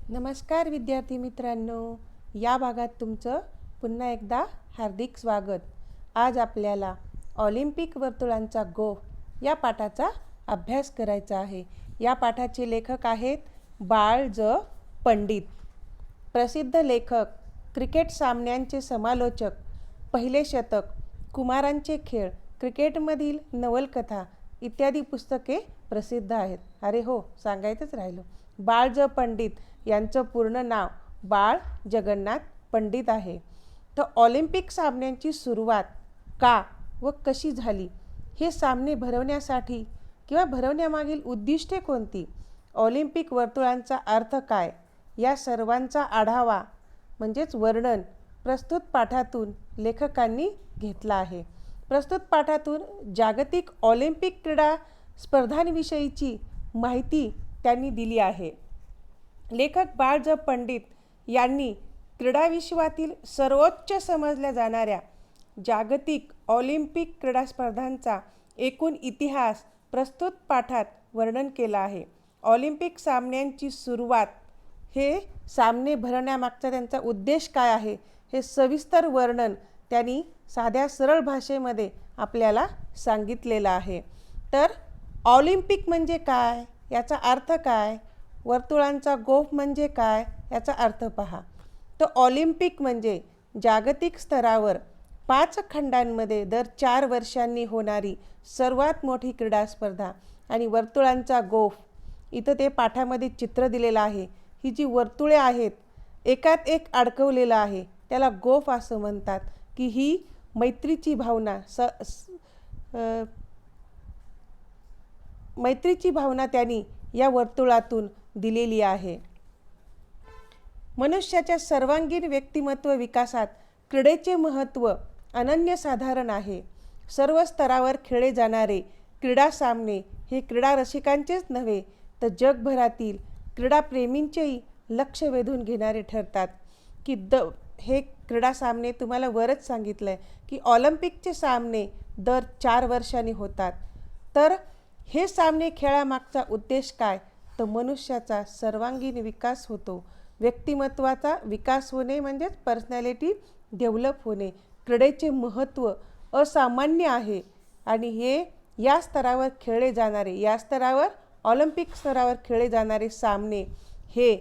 नमस्कार विद्यार्थी मित्रांनो, या भागात तुमचं पुन्हा एकदा हार्दिक स्वागत. आज आपल्याला ऑलिम्पिक वर्तुळांचा गोफ या पाठाचा अभ्यास करायचा आहे. या पाठाचे लेखक आहेत बाळ ज पंडित. प्रसिद्ध लेखक, क्रिकेट सामन्यांचे समालोचक, पहिले शतक, कुमारांचे खेळ, क्रिकेटमधील नवलकथा इत्यादी पुस्तके प्रसिद्ध आहेत. अरे हो, सांगायचंच राहिलं. बाळ ज पंडित यांचं पूर्ण नाव बाळ जगन्नाथ पंडित आहे. तर ऑलिम्पिक सामन्यांची सुरुवात का व कशी झाली, हे सामने भरवण्यासाठी किंवा भरवण्यामागील उद्दिष्टे कोणती, ऑलिम्पिक वर्तुळांचा अर्थ काय, या सर्वांचा आढावा म्हणजेच वर्णन प्रस्तुत पाठातून लेखकांनी घेतला आहे. प्रस्तुत पाठातून जागतिक ऑलिम्पिक क्रीडा स्पर्धांविषयीची माहिती त्यांनी दिली आहे. लेखक बाळ ज पंडित यांनी क्रीडा विश्वातील सर्वोच्च समजल्या जाणाऱ्या जागतिक ऑलिम्पिक क्रीडा स्पर्धांचा एकूण इतिहास प्रस्तुत पाठात वर्णन केला आहे. ऑलिम्पिक सामन्यांची सुरुवात, हे सामने भरवण्यामागचा त्यांचा उद्देश काय आहे, हे सविस्तर वर्णन त्यांनी साध्या सरळ भाषेमध्ये आपल्याला सांगितलेलं आहे. तर ऑलिम्पिक म्हणजे काय, याचा अर्थ काय, वर्तुळांचा गोफ म्हणजे काय, याचा अर्थ पहा. तर ऑलिम्पिक म्हणजे जागतिक स्तरावर 5 खंडांमध्ये दर 4 वर्षांनी होणारी सर्वात मोठी क्रीडा स्पर्धा. आणि वर्तुळांचा गोफ, इथं ते पाठामध्ये चित्र दिलेलं आहे. ही जी वर्तुळे आहेत एकात एक अडकवलेलं आहे, त्याला गोफ असं म्हणतात. की ही मैत्रीची भावना मैत्रीची भावना त्यांनी या वर्तुळातून दिलेली आहे. मनुष्याच्या सर्वांगीण व्यक्तिमत्व विकासात क्रीडेचे महत्त्व अनन्यसाधारण आहे. सर्व स्तरावर खेळले जाणारे क्रीडा सामने हे क्रीडा रसिकांचेच नव्हे तर जगभरातील क्रीडाप्रेमींचेही लक्ष वेधून घेणारे ठरतात. की हे क्रीडा सामने तुम्हाला वरच सांगितलं आहे की ऑलिम्पिकचे सामने दर 4 वर्षांनी होतात. तर हे सामने खेळामागचा उद्देश काय, तर मनुष्याचा सर्वांगीण विकास होतो. व्यक्तिमत्वाचा विकास होणे म्हणजेच पर्सनॅलिटी डेव्हलप होणे. क्रीडेचे महत्त्व असामान्य आहे आणि हे या स्तरावर खेळले जाणारे, या स्तरावर ऑलिम्पिक स्तरावर खेळले जाणारे सामने हे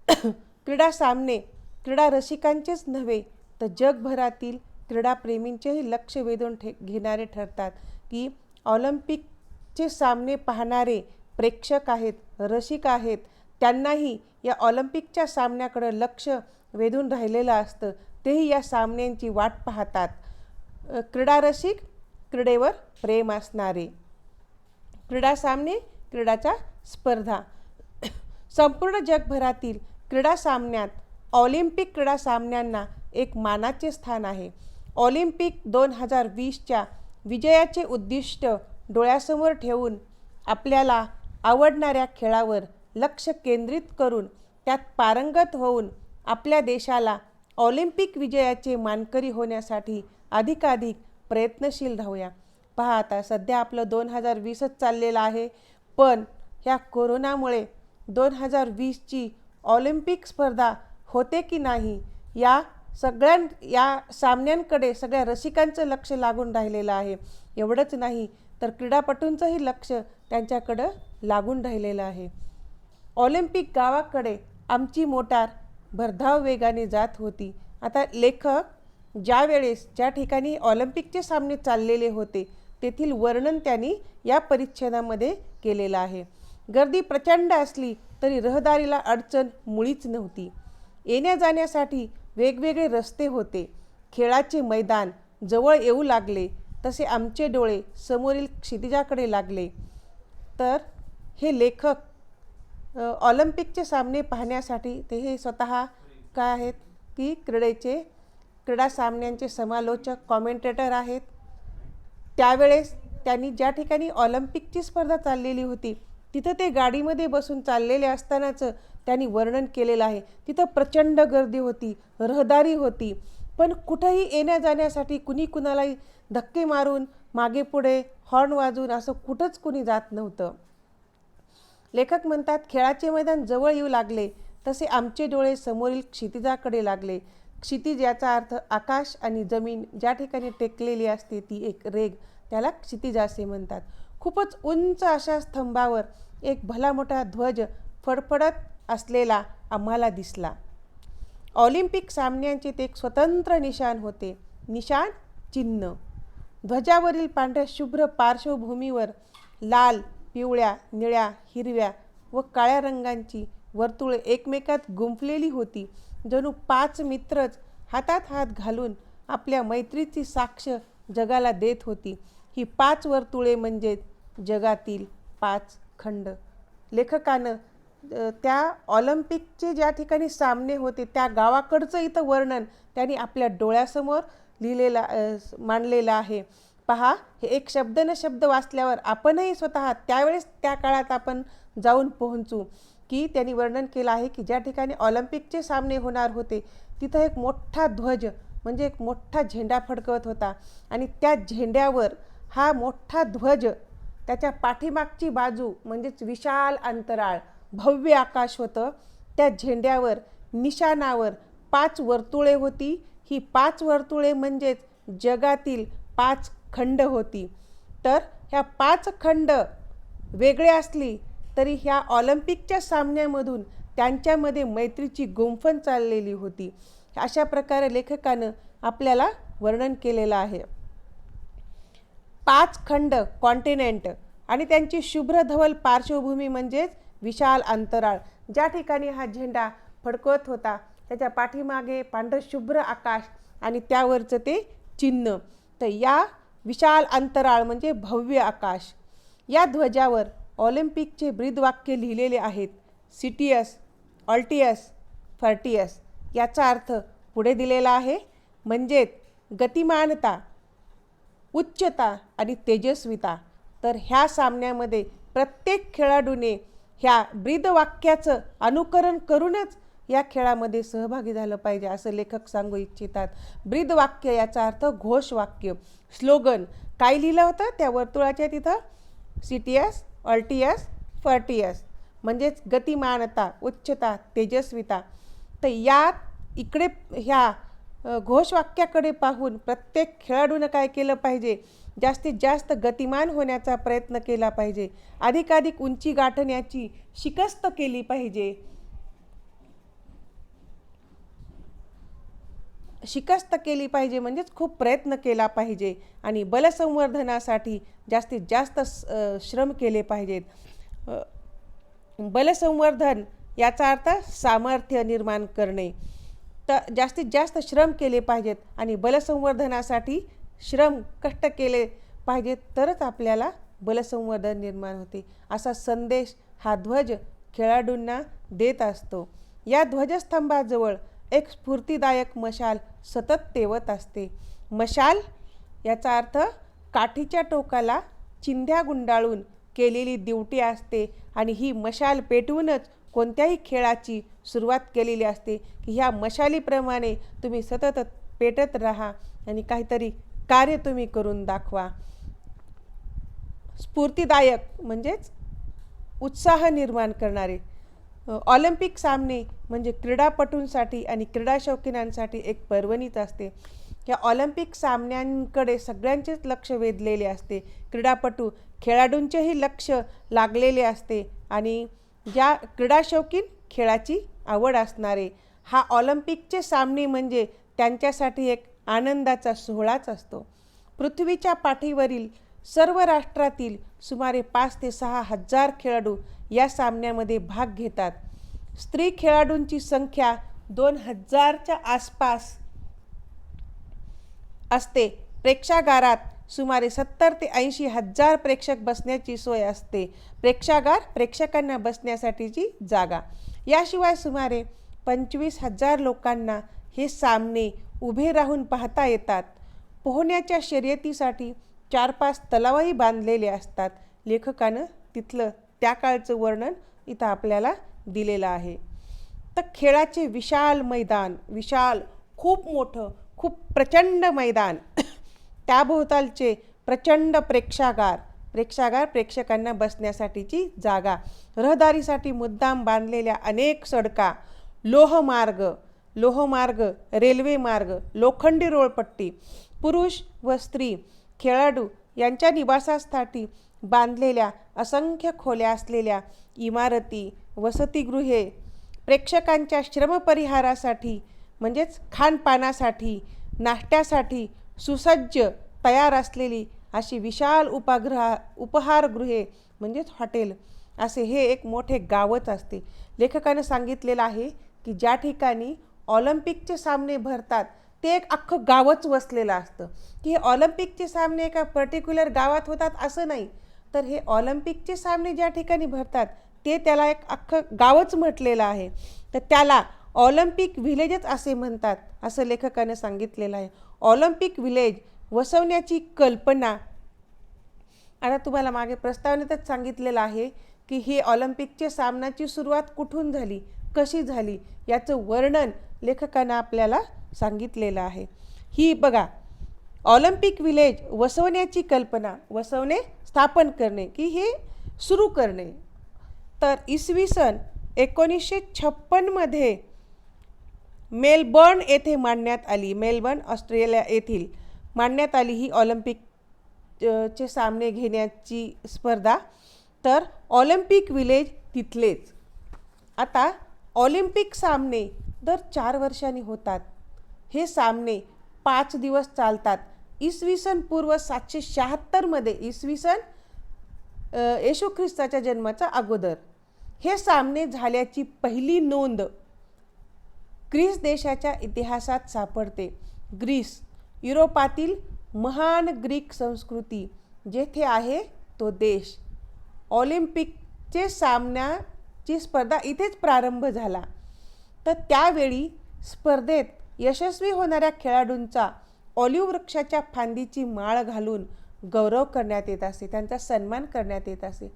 क्रीडा सामने क्रीडा रसिकांचेच नव्हे तर जगभरातील क्रीडाप्रेमींचेही लक्ष वेधून घेणारे ठरतात. की ऑलिम्पिकचे सामने पाहणारे प्रेक्षक आहेत, रसिक आहेत, त्यांनाही या ऑलिम्पिकच्या सामन्याकडे लक्ष वेधून राहिलेलं असतं. तेही या सामन्यांची वाट पाहतात. क्रीडा रसिक, क्रीडेवर प्रेम असणारे. क्रीडा सामने, क्रीडाच्या स्पर्धा. संपूर्ण जगभरातील क्रीडा सामन्यात ऑलिम्पिक क्रीडा सामन्यांना एक मानाचे स्थान आहे. ऑलिम्पिक 2020च्या विजयाचे उद्दिष्ट डोळ्यासमोर ठेवून आपल्याला आवडणाऱ्या खेळावर लक्ष केंद्रित करून त्यात पारंगत होऊन आपल्या देशाला ऑलिम्पिक विजयाचे मानकरी होण्यासाठी अधिकाधिक प्रयत्नशील राहूया. पहा, आता सध्या आपलं 2020च चाललेलं आहे, पण ह्या कोरोनामुळे 2020ची ऑलिम्पिक स्पर्धा होते की नाही, या सामन्यांकडे सगळ्या रसिकांचं लक्ष लागून राहिलेलं आहे. एवढंच नाही तर क्रीडापटूंचंही लक्ष त्यांच्याकडं लागून राहिलेलं आहे. ऑलिम्पिक गावाकडे आमची मोटार भरधाव वेगाने जात होती. आता लेखक ज्या ठिकाणी ऑलिम्पिकचे सामने चाललेले होते तेथील वर्णन त्यांनी या परिच्छेदामध्ये केलेलं आहे. गर्दी प्रचंड असली तरी रहदारीला अडचण मुळीच नव्हती. येण्या जाण्यासाठी वेगवेगळे रस्ते होते. खेळाचे मैदान जवळ येऊ लागले तसे आमचे डोळे समोरील क्षितिजाकडे लागले. तर हे लेखक ऑलिम्पिकचे सामने पाहण्यासाठी ते हे स्वतः काय आहेत की क्रीडा सामन्यांचे समालोचक, कॉमेंटेटर आहेत. त्यावेळेस त्यांनी ज्या ठिकाणी ऑलिम्पिकची स्पर्धा चाललेली होती तिथं ते गाडीमध्ये बसून चाललेले असतानाचं त्यांनी वर्णन केलेलं आहे. तिथं प्रचंड गर्दी होती, रहदारी होती, पण कुठंही येण्या जाण्यासाठी कुणी कुणालाही धक्के मारून मागे पुढे हॉर्न वाजवून असं कुठंच कुणी जात नव्हतं. लेखक म्हणतात, खेळाचे मैदान जवळ येऊ लागले तसे आमचे डोळे समोरील क्षितिजाकडे लागले. क्षितिज याचा अर्थ आकाश आणि जमीन ज्या ठिकाणी टेकलेली असते ती एक रेघ, त्याला क्षितिज असे म्हणतात. खूपच उंच अशा स्तंभावर एक भला मोठा ध्वज फडफडत असलेला आम्हाला दिसला. ऑलिम्पिक सामन्यांचे ते एक स्वतंत्र निशाण होते. निशाण चिन्ह. ध्वजावरील पांढऱ्या शुभ्र पार्श्वभूमीवर लाल, पिवळ्या, निळ्या, हिरव्या व काळ्या रंगांची वर्तुळे एकमेकात गुंफलेली होती. जणू 5 मित्रच हातात हात घालून आपल्या मैत्रीची साक्ष जगाला देत होती. ही 5 वर्तुळे म्हणजे जगातील 5 खंड. लेखकानं त्या ऑलिम्पिकचे ज्या ठिकाणी सामने होते त्या गावाकडचं इथं वर्णन त्यांनी आपल्या डोळ्यासमोर मांडलेलं आहे. पहा, हे एक शब्द न शब्द वाचल्यावर आपणही स्वतः त्यावेळेस त्या काळात आपण जाऊन पोहोचू की त्यांनी वर्णन केलं आहे की ज्या ठिकाणी ऑलिम्पिकचे सामने होणार होते तिथं एक मोठा ध्वज म्हणजे एक मोठा झेंडा फडकवत होता आणि त्या झेंड्यावर हा मोठा ध्वज, त्याच्या पाठीमागची बाजू म्हणजेच विशाल अंतराळ, भव्य आकाश होतं. त्या झेंड्यावर निशाणावर 5 वर्तुळे होती. ही 5 वर्तुळे म्हणजेच जगातील 5 खंड होती. तर ह्या 5 खंड वेगळे असली तरी ह्या ऑलिम्पिकच्या सामन्यामधून त्यांच्यामध्ये मैत्रीची गुंफण चाललेली होती. अशा प्रकारे लेखकानं आपल्याला वर्णन केलेलं आहे. 5 खंड कॉन्टिनेंट आणि त्यांची शुभ्र धवल पार्श्वभूमी म्हणजेच विशाल अंतराळ. ज्या ठिकाणी हा झेंडा फडकवत होता त्याच्या पाठीमागे पांढरं शुभ्र आकाश आणि त्यावरचं ते चिन्ह. तर या विशाल अंतराळ म्हणजे भव्य आकाश. या ध्वजावर ऑलिम्पिकचे ब्रीदवाक्य लिहिलेले आहेत. सिटियस, ऑल्टियस, फर्टियस. याचा अर्थ पुढे दिलेला आहे. म्हणजेच गतिमानता, उच्चता आणि तेजस्विता. तर ह्या सामन्यामध्ये प्रत्येक खेळाडूने ह्या ब्रीदवाक्याचं अनुकरण करूनच या खेळामध्ये सहभागी झालं पाहिजे असं लेखक सांगू इच्छितात. ब्रीदवाक्य याचा अर्थ घोषवाक्य, स्लोगन. काय लिहिलं होतं त्या वर्तुळाच्या तिथं? सिटियस, ऑल्टियस, फर्टियस म्हणजेच गतिमानता, उच्चता, तेजस्विता. तर यात इकडे ह्या घोषवाक्याकडे पाहून प्रत्येक खेळाडूनं काय केलं पाहिजे? जास्तीत जास्त गतिमान होण्याचा प्रयत्न केला पाहिजे. अधिकाधिक उंची गाठण्याची शिकस्त केली पाहिजे. शिकस्त केली पाहिजे म्हणजेच खूप प्रयत्न केला पाहिजे आणि बलसंवर्धनासाठी जास्तीत जास्त श्रम केले पाहिजेत. बलसंवर्धन याचा अर्थ सामर्थ्य निर्माण करणे. तर जास्तीत जास्त श्रम केले पाहिजेत आणि बलसंवर्धनासाठी श्रम कष्ट केले पाहिजेत तरच आपल्याला बलसंवर्धन निर्माण होते असा संदेश हा ध्वज खेळाडूंना देत असतो. या ध्वजस्तंभाजवळ एक स्फूर्तिदायक मशाल सतत तेवत असते. मशाल याचा अर्थ काठीच्या टोकाला चिंध्या गुंडाळून केलेली दिवटी असते आणि ही मशाल पेटवूनच कोणत्याही खेळाची सुरुवात केलेली असते की ह्या मशालीप्रमाणे तुम्ही सतत पेटत राहा आणि काहीतरी कार्य तुम्ही करून दाखवा. स्फूर्तिदायक म्हणजेच उत्साह निर्माण करणारे. ऑलिम्पिक सामने म्हणजे क्रीडापटूंसाठी आणि क्रीडा शौकीनांसाठी एक पर्वणीच असते. या ऑलिम्पिक सामन्यांकडे सगळ्यांचेच लक्ष वेधलेले असते. क्रीडापटू खेळाडूंचेही लक्ष लागलेले असते आणि ज्या क्रीडा शौकीन खेळाची आवड असणारे हा ऑलिम्पिकचे सामने म्हणजे त्यांच्यासाठी एक आनंदाचा सोहळाच असतो. पृथ्वीच्या पाठीवरील सर्व राष्ट्रातील सुमारे 5 ते 6 हजार खेळाडू या सामन्यामध्ये भाग घेतात. स्त्री खेळाडूंची संख्या 2000च्या आसपास असते. प्रेक्षागारात सुमारे 70 ते 80 हजार प्रेक्षक बसण्याची सोय असते. प्रेक्षागार प्रेक्षकांना बसण्यासाठीची जागा. याशिवाय सुमारे 25,000 लोकांना हे सामने उभे राहून पाहता येतात. पोहण्याच्या शर्यतीसाठी 4-5 तलावही बांधलेले असतात. लेखकानं तिथलं त्या काळचं वर्णन इथं आपल्याला दिलेलं आहे. तर खेळाचे विशाल मैदान, विशाल खूप मोठं, खूप प्रचंड मैदान, त्याभोवतालचे प्रचंड प्रेक्षागार प्रेक्षकांना बसण्यासाठीची जागा, रहदारीसाठी मुद्दाम बांधलेल्या अनेक सडका, लोहमार्ग, रेल्वे मार्ग, लोखंडी रोळपट्टी, पुरुष व स्त्री खेळाडू यांच्या निवासासाठी बांधलेल्या असंख्य खोल्या असलेल्या इमारती, वसतिगृहे, प्रेक्षकांच्या श्रमपरिहारासाठी म्हणजेच खानपानासाठी, नाश्त्यासाठी सुसज्ज तयार असलेली अशी विशाल उपहारगृहे म्हणजेच हॉटेल, असे हे एक मोठे गावच असते. लेखकाने सांगितलेलं आहे की ज्या ठिकाणी ऑलिम्पिकचे सामने भरतात ते एक अख्खं गावच वसलेलं असतं. की हे ऑलिम्पिकचे सामने एका पर्टिक्युलर गावात होतात असं नाही, तर हे ऑलिम्पिकचे सामने ज्या ठिकाणी भरतात ते त्याला एक अख्खं गावच म्हटलेलं आहे. तर त्याला ऑलिम्पिक व्हिलेजच असे म्हणतात असं लेखकाने सांगितलेलं आहे. ऑलिम्पिक व्हिलेज वसवण्याची कल्पना, आता तुम्हाला मागे प्रस्तावनेतच सांगितलेलं आहे की ही ऑलिम्पिकच्या सामन्याची सुरुवात कुठून झाली, कशी झाली, याचं वर्णन लेखकानं आपल्याला सांगितलेलं आहे. ही बघा, ऑलिम्पिक व्हिलेज वसवण्याची कल्पना, वसवणे स्थापन करणे की हे सुरू करणे, तर इसवी सन 1956 मेलबर्न येथे मांडण्यात आली. मेलबर्न ऑस्ट्रेलिया येथील मांडण्यात आली ही ऑलिम्पिक चे सामने घेण्याची स्पर्धा. तर ऑलिम्पिक व्हिलेज तिथलेच. आता ऑलिम्पिक सामने दर 4 वर्षांनी होतात. हे सामने 5 दिवस चालतात. इसवी सन पूर्व 776 इसवी सन येशू ख्रिस्ताच्या जन्माच्या अगोदर हे सामने झाल्याची पहिली नोंद ग्रीस देशाच्या इतिहासात सापडते. ग्रीस युरोपातील महान ग्रीक संस्कृती जेथे आहे तो देश. ऑलिम्पिकचे सामन्याची स्पर्धा इथेच प्रारंभ झाला. तर त्यावेळी स्पर्धेत यशस्वी होणाऱ्या खेळाडूंचा ऑलिव्ह वृक्षाच्या फांदीची माळ घालून गौरव करण्यात येत असे, त्यांचा सन्मान करण्यात येत असे.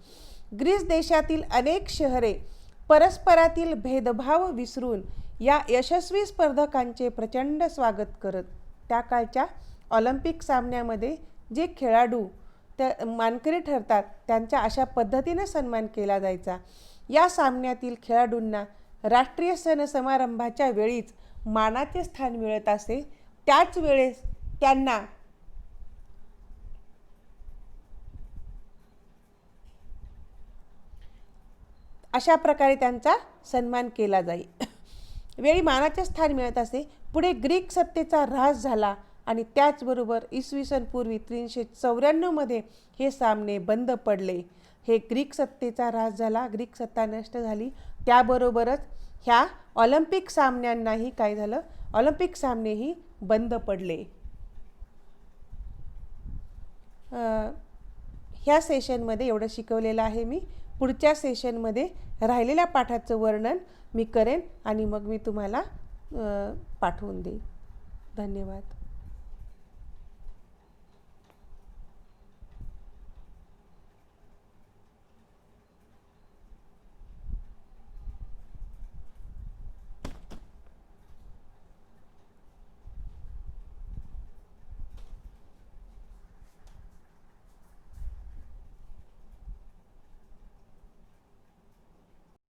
ग्रीस देशातील अनेक शहरे परस्परातील भेदभाव विसरून या यशस्वी स्पर्धकांचे प्रचंड स्वागत करत. त्या काळच्या ऑलिम्पिक सामन्यामध्ये जे खेळाडू त्या मानकरी ठरतात त्यांचा अशा पद्धतीने सन्मान केला जायचा. या सामन्यातील खेळाडूंना राष्ट्रीय सण समारंभाच्या वेळीच मानाचे स्थान मिळत असे. त्याच वेळेस त्यांना अशा प्रकारे त्यांचा सन्मान केला जाई. वेळी मानाचे स्थान मिळत असे. पुढे ग्रीक सत्तेचा ऱ्हास झाला आणि त्याचबरोबर इसवी सन पूर्वी 394 हे सामने बंद पडले. हे ग्रीक सत्तेचा ऱ्हास झाला, ग्रीक सत्ता नष्ट झाली. त्याबरोबरच ह्या ऑलिम्पिक सामन्यांनाही काय झालं, ऑलिम्पिक सामनेही बंद पडले. ह्या सेशनमध्ये एवढं शिकवलेलं आहे मी. पुढच्या सेशनमध्ये राहिलेल्या पाठाचं वर्णन मी करेन आणि मग मी तुम्हाला पाठवून देईन. धन्यवाद.